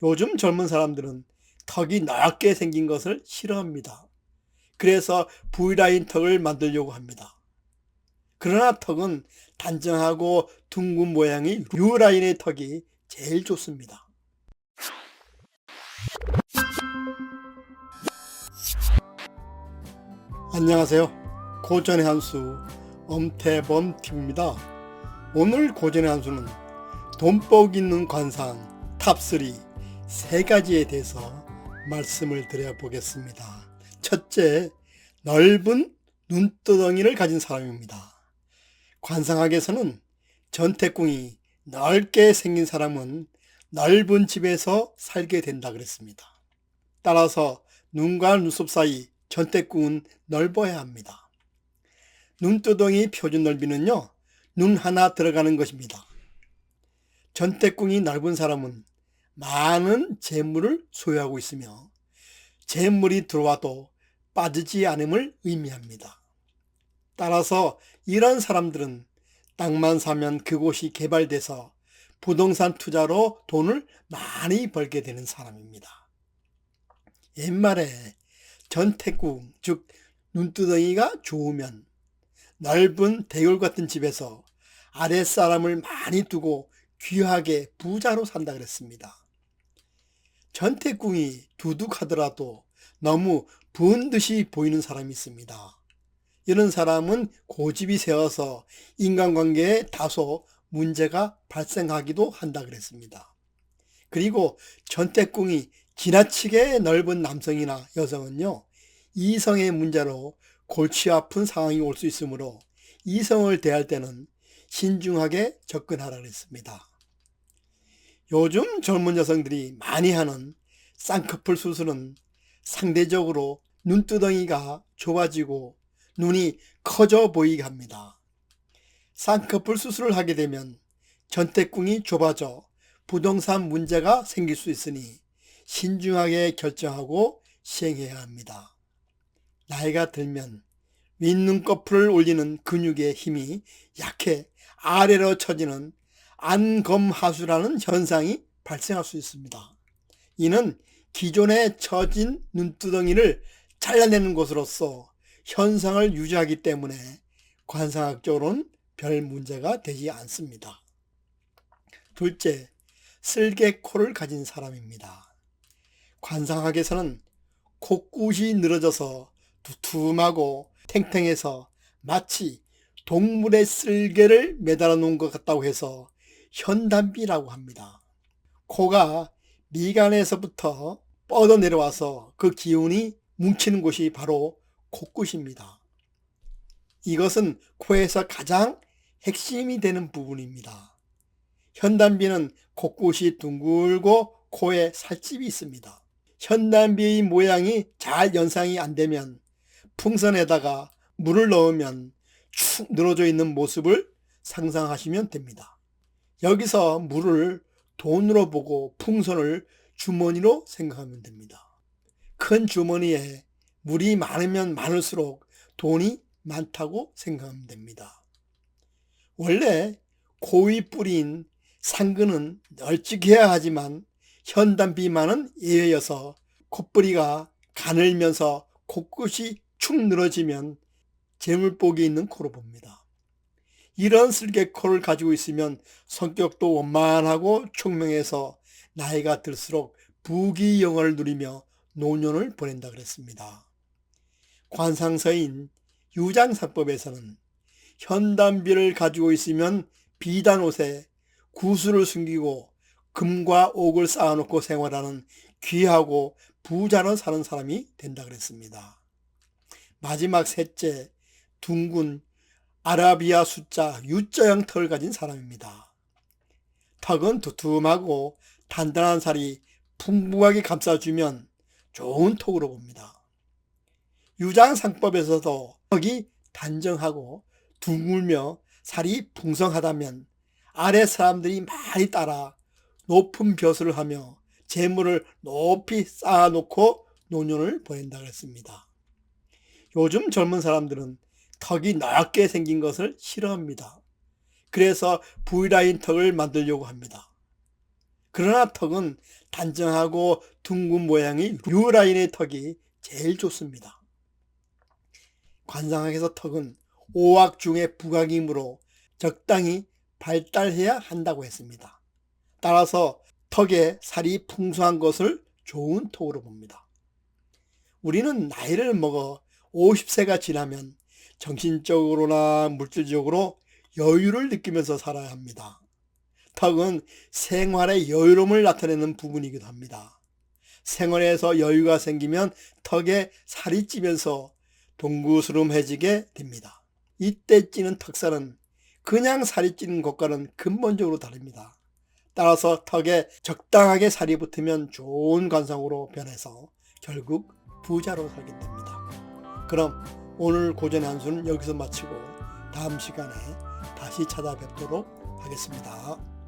요즘 젊은 사람들은 턱이 넓게 생긴 것을 싫어합니다. 그래서 V라인 턱을 만들려고 합니다. 그러나 턱은 단정하고 둥근 모양의 U라인의 턱이 제일 좋습니다. 안녕하세요. 고전의 한수 엄태범TV입니다. 오늘 고전의 한수는 돈복 있는 관상 탑3 세 가지에 대해서 말씀을 드려보겠습니다. 첫째, 넓은 눈두덩이를 가진 사람입니다. 관상학에서는 전태궁이 넓게 생긴 사람은 넓은 집에서 살게 된다 그랬습니다. 따라서 눈과 눈썹 사이 전태궁은 넓어야 합니다. 눈두덩이 표준 넓이는요, 눈 하나 들어가는 것입니다. 전태궁이 넓은 사람은 많은 재물을 소유하고 있으며 재물이 들어와도 빠지지 않음을 의미합니다. 따라서 이런 사람들은 땅만 사면 그곳이 개발돼서 부동산 투자로 돈을 많이 벌게 되는 사람입니다. 옛말에 전태궁, 즉 눈두덩이가 좋으면 넓은 대궐 같은 집에서 아랫사람을 많이 두고 귀하게 부자로 산다 그랬습니다. 전태궁이 두둑하더라도 너무 부은 듯이 보이는 사람이 있습니다. 이런 사람은 고집이 세어서 인간관계에 다소 문제가 발생하기도 한다 그랬습니다. 그리고 전태궁이 지나치게 넓은 남성이나 여성은요, 이성의 문제로 골치 아픈 상황이 올 수 있으므로 이성을 대할 때는 신중하게 접근하라 그랬습니다. 요즘 젊은 여성들이 많이 하는 쌍꺼풀 수술은 상대적으로 눈두덩이가 좁아지고 눈이 커져 보이게 합니다. 쌍꺼풀 수술을 하게 되면 전태궁이 좁아져 부동산 문제가 생길 수 있으니 신중하게 결정하고 시행해야 합니다. 나이가 들면 윗눈꺼풀을 올리는 근육의 힘이 약해 아래로 처지는 안검하수라는 현상이 발생할 수 있습니다. 이는 기존에 처진 눈두덩이를 잘라내는 것으로서 현상을 유지하기 때문에 관상학적으로는 별 문제가 되지 않습니다. 둘째, 쓸개코를 가진 사람입니다. 관상학에서는 코끝이 늘어져서 두툼하고 탱탱해서 마치 동물의 쓸개를 매달아 놓은 것 같다고 해서 현단비라고 합니다. 코가 미간에서부터 뻗어 내려와서 그 기운이 뭉치는 곳이 바로 코끝입니다. 이것은 코에서 가장 핵심이 되는 부분입니다. 현단비는 코끝이 둥글고 코에 살집이 있습니다. 현단비의 모양이 잘 연상이 안 되면 풍선에다가 물을 넣으면 축 늘어져 있는 모습을 상상하시면 됩니다. 여기서 물을 돈으로 보고 풍선을 주머니로 생각하면 됩니다. 큰 주머니에 물이 많으면 많을수록 돈이 많다고 생각하면 됩니다. 원래 코의 뿌리인 상근은 널찍해야 하지만 현단비만은 예외여서 콧뿌리가 가늘면서 코끝이 축 늘어지면 재물복이 있는 코로 봅니다. 이런 쓸개코를 가지고 있으면 성격도 원만하고 총명해서 나이가 들수록 부귀영화를 누리며 노년을 보낸다 그랬습니다. 관상서인 유장사법에서는 현단비를 가지고 있으면 비단 옷에 구슬을 숨기고 금과 옥을 쌓아놓고 생활하는 귀하고 부자로 사는 사람이 된다 그랬습니다. 마지막 셋째, 둥근 아라비아 숫자 U자형 턱을 가진 사람입니다. 턱은 두툼하고 단단한 살이 풍부하게 감싸주면 좋은 턱으로 봅니다. 유장상법에서도 턱이 단정하고 둥글며 살이 풍성하다면 아래 사람들이 많이 따라 높은 벼슬을 하며 재물을 높이 쌓아놓고 노년을 보낸다고 했습니다. 요즘 젊은 사람들은 턱이 넓게 생긴 것을 싫어합니다. 그래서 V라인 턱을 만들려고 합니다. 그러나 턱은 단정하고 둥근 모양의 U라인의 턱이 제일 좋습니다. 관상학에서 턱은 오악 중의 부각이므로 적당히 발달해야 한다고 했습니다. 따라서 턱에 살이 풍성한 것을 좋은 턱으로 봅니다. 우리는 나이를 먹어 50세가 지나면 정신적으로나 물질적으로 여유를 느끼면서 살아야 합니다. 턱은 생활의 여유로움을 나타내는 부분이기도 합니다. 생활에서 여유가 생기면 턱에 살이 찌면서 동구스름해지게 됩니다. 이때 찌는 턱살은 그냥 살이 찌는 것과는 근본적으로 다릅니다. 따라서 턱에 적당하게 살이 붙으면 좋은 관상으로 변해서 결국 부자로 살게 됩니다. 그럼 오늘 고전의 한수는 여기서 마치고 다음 시간에 다시 찾아뵙도록 하겠습니다.